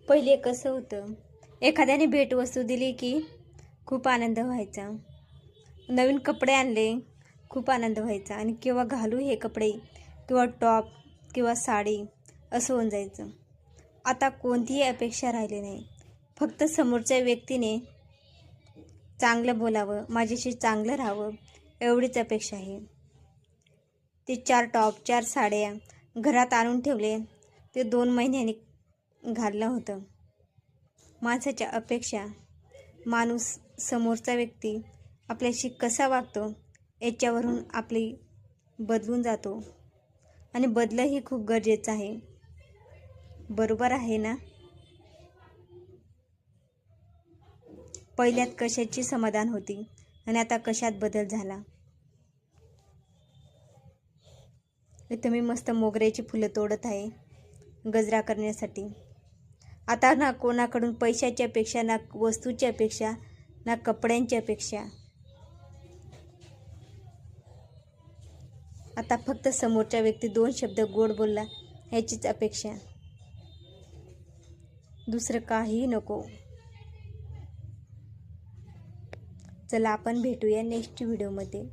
पहिले कसं होतं, एखाद्याने भेटवस्तू दिली की खूप आनंद व्हायचा. नवीन कपडे आणले खूप आनंद व्हायचा आणि केव्हा घालू हे कपडे किंवा टॉप किंवा साडी असं होऊन जायचं. आता कोणतीही अपेक्षा राहिली नाही. फक्त समोरच्या व्यक्तीने चांगलं बोलावं, माझ्याशी चांगलं राहावं एवढीच अपेक्षा आहे. ते 4 टॉप 4 साड्या घरात आणून ठेवले, ते 2 महिन्यांनी घालणं होतं. माणसाच्या अपेक्षा, माणूस समोरचा व्यक्ती आपल्याशी कसा वागतो याच्यावरून आपली बदलून जातो आणि बदलही खूप गरजेचं आहे. बरोबर आहे ना? पहिल्यात कशाची समाधान होती आणि आता कशात बदल झाला. इथं मी मस्त मोगऱ्याची फुलं तोडत आहे गजरा करण्यासाठी. आता ना कोणाकडून पैशाची अपेक्षा, ना वस्तूची अपेक्षा, ना कपड्यांची अपेक्षा. आता फक्त समोरच्या व्यक्ती 2 शब्द गोड बोलला ह्याचीच अपेक्षा, दुसरं काही नको. चला आपण भेटूया नेक्स्ट व्हिडिओमध्ये.